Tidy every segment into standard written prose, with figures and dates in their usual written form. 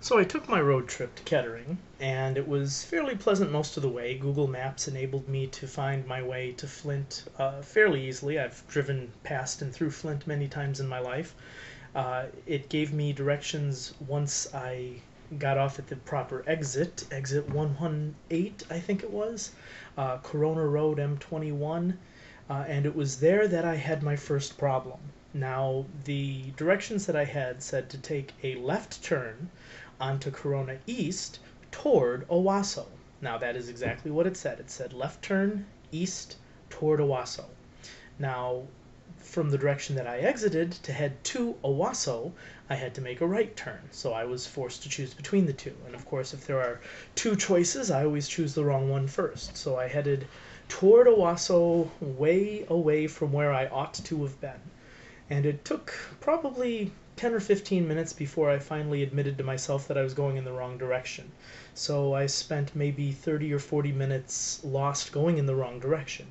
So I took my road trip to Kettering, and it was fairly pleasant most of the way. Google Maps enabled me to find my way to Flint fairly easily. I've driven past and through Flint many times in my life. It gave me directions once I got off at the proper exit 118, I think it was, Corona Road M21, and it was there that I had my first problem. Now, the directions that I had said to take a left turn onto Corona East toward Owasso. Now, that is exactly what it said. It said left turn east toward Owasso. Now, from the direction that I exited to head to Owasso, I had to make a right turn, so I was forced to choose between the two. And of course, if there are two choices, I always choose the wrong one first. So I headed toward Owasso, way away from where I ought to have been. And it took probably 10 or 15 minutes before I finally admitted to myself that I was going in the wrong direction. So I spent maybe 30 or 40 minutes lost going in the wrong direction.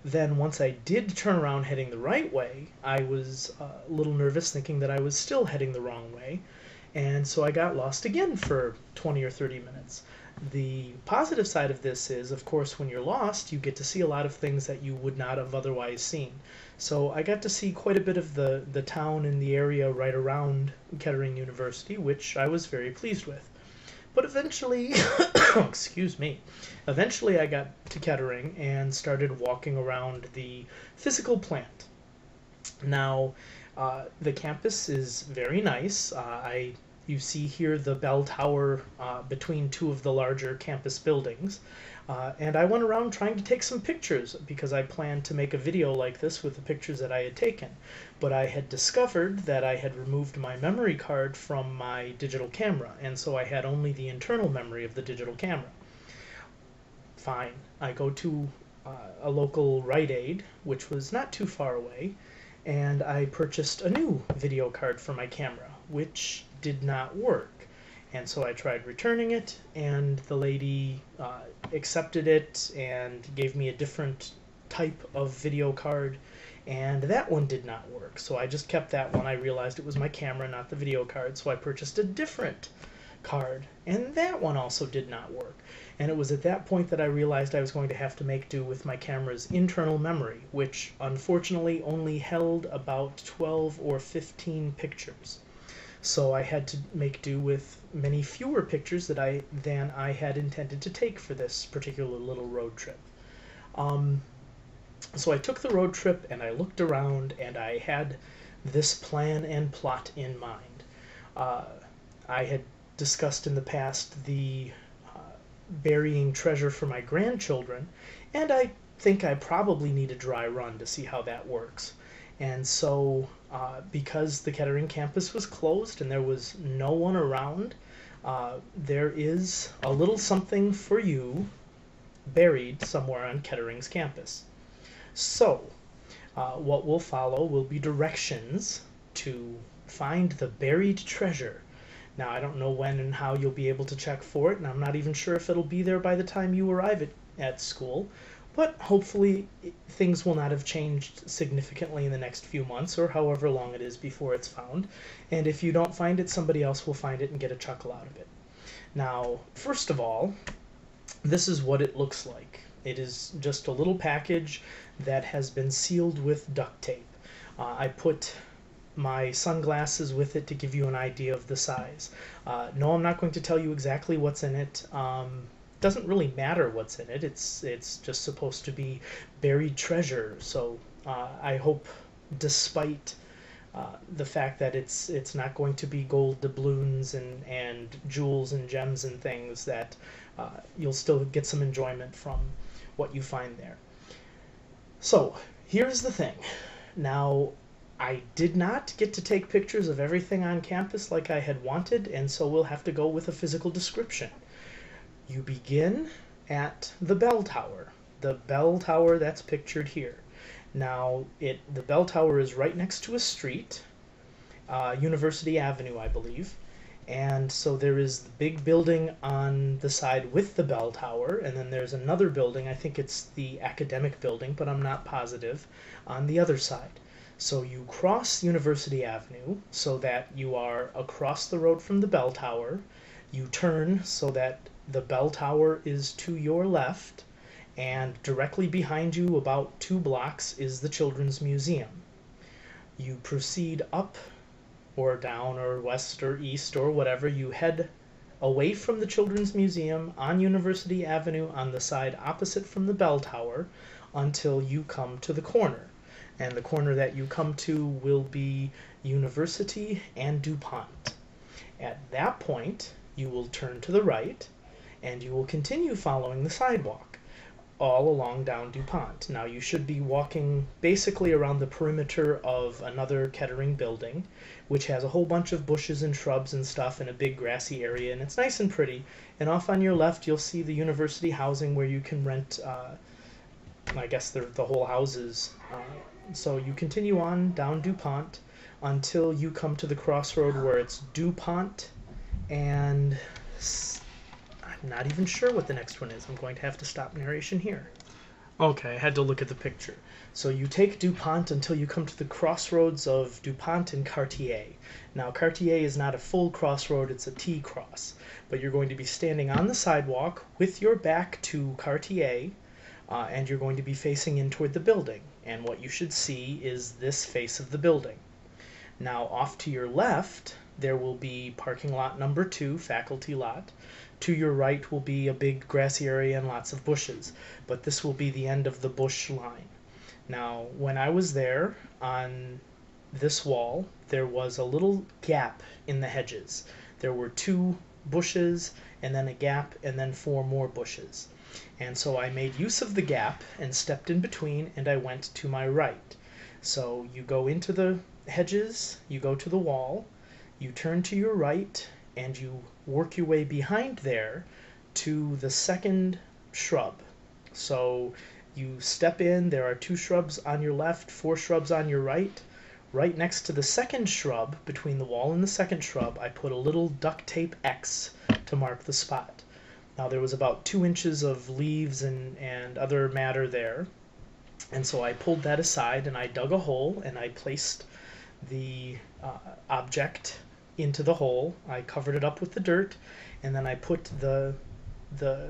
Then once I did turn around heading the right way, I was a little nervous thinking that I was still heading the wrong way. And so I got lost again for 20 or 30 minutes. The positive side of this is, of course, when you're lost, you get to see a lot of things that you would not have otherwise seen. So I got to see quite a bit of the town and the area right around Kettering University, which I was very pleased with. But eventually, excuse me, eventually I got to Kettering and started walking around the physical plant. Now, the campus is very nice. You see here the bell tower between two of the larger campus buildings. And I went around trying to take some pictures because I planned to make a video like this with the pictures that I had taken. But I had discovered that I had removed my memory card from my digital camera, and so I had only the internal memory of the digital camera. Fine. I go to a local Rite Aid, which was not too far away, and I purchased a new video card for my camera, which did not work. And so I tried returning it, and the lady accepted it and gave me a different type of video card, and that one did not work. So I just kept that one. I realized it was my camera, not the video card, so I purchased a different card, and that one also did not work. And it was at that point that I realized I was going to have to make do with my camera's internal memory, which unfortunately only held about 12 or 15 pictures. So I had to make do with many fewer pictures than I had intended to take for this particular little road trip. So I took the road trip and I looked around and I had this plan and plot in mind. I had discussed in the past the burying treasure for my grandchildren, and I think I probably need a dry run to see how that works. And so, because the Kettering campus was closed and there was no one around, there is a little something for you buried somewhere on Kettering's campus. So, what will follow will be directions to find the buried treasure. Now, I don't know when and how you'll be able to check for it, and I'm not even sure if it'll be there by the time you arrive at school. But hopefully things will not have changed significantly in the next few months or however long it is before it's found. And if you don't find it, somebody else will find it and get a chuckle out of it. Now, first of all, this is what it looks like. It is just a little package that has been sealed with duct tape. I put my sunglasses with it to give you an idea of the size. No, I'm not going to tell you exactly what's in it. Doesn't really matter what's in it. It's just supposed to be buried treasure. So I hope, despite the fact that it's not going to be gold doubloons and jewels and gems and things, that you'll still get some enjoyment from what you find there. So here's the thing. Now, I did not get to take pictures of everything on campus like I had wanted, and so we'll have to go with a physical description. You begin at the bell tower. The bell tower that's pictured here. Now, the bell tower is right next to a street, University Avenue, I believe. And so there is the big building on the side with the bell tower, and then there's another building, I think it's the academic building, but I'm not positive, on the other side. So you cross University Avenue so that you are across the road from the bell tower. You turn so that the bell tower is to your left, and directly behind you, about 2 blocks, is the Children's Museum. You proceed up or down or west or east or whatever. You head away from the Children's Museum on University Avenue on the side opposite from the bell tower until you come to the corner. And the corner that you come to will be University and DuPont. At that point, you will turn to the right, and you will continue following the sidewalk all along down DuPont. Now, you should be walking basically around the perimeter of another Kettering building, which has a whole bunch of bushes and shrubs and stuff in a big grassy area, and it's nice and pretty. And off on your left, you'll see the university housing where you can rent, I guess, the whole houses. So you continue on down DuPont until you come to the crossroad where it's DuPont and I'm not even sure what the next one is. I'm going to have to stop narration here. Okay, I had to look at the picture. So you take DuPont until you come to the crossroads of DuPont and Cartier. Now, Cartier is not a full crossroad, it's a T-cross. But you're going to be standing on the sidewalk with your back to Cartier, and you're going to be facing in toward the building. And what you should see is this face of the building. Now, off to your left, there will be parking lot number 2, faculty lot. To your right will be a big grassy area and lots of bushes, but this will be the end of the bush line. Now, when I was there, on this wall, there was a little gap in the hedges. There were 2 bushes, and then a gap, and then 4 more bushes. And so I made use of the gap and stepped in between, and I went to my right. So you go into the hedges, you go to the wall, you turn to your right, and you work your way behind there to the second shrub. So you step in, there are 2 shrubs on your left, 4 shrubs on your right. Right next to the second shrub, between the wall and the second shrub, I put a little duct tape X to mark the spot. Now, there was about 2 inches of leaves and other matter there, and so I pulled that aside and I dug a hole and I placed the object into the hole. I covered it up with the dirt, and then I put the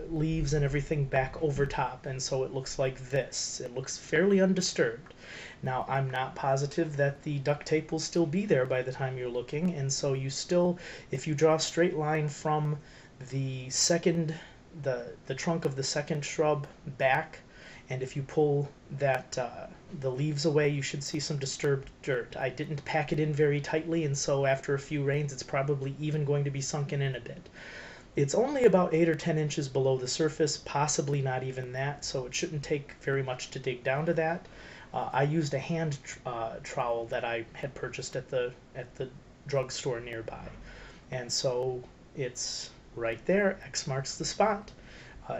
leaves and everything back over top, and so it looks like this. It looks fairly undisturbed. Now, I'm not positive that the duct tape will still be there by the time you're looking, and so you still, if you draw a straight line from the trunk of the second shrub back, and if you pull that the leaves away, you should see some disturbed dirt. I didn't pack it in very tightly, and so after a few rains, it's probably even going to be sunken in a bit. It's only about 8 or 10 inches below the surface, possibly not even that, so it shouldn't take very much to dig down to that. I used a hand trowel that I had purchased at the drugstore nearby, and so it's right there. X marks the spot.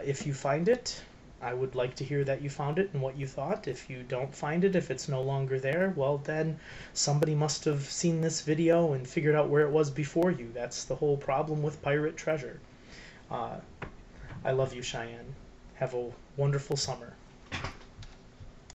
If you find it, I would like to hear that you found it and what you thought. If you don't find it, if it's no longer there, well then somebody must have seen this video and figured out where it was before you. That's the whole problem with pirate treasure. I love you, Cheyenne. Have a wonderful summer.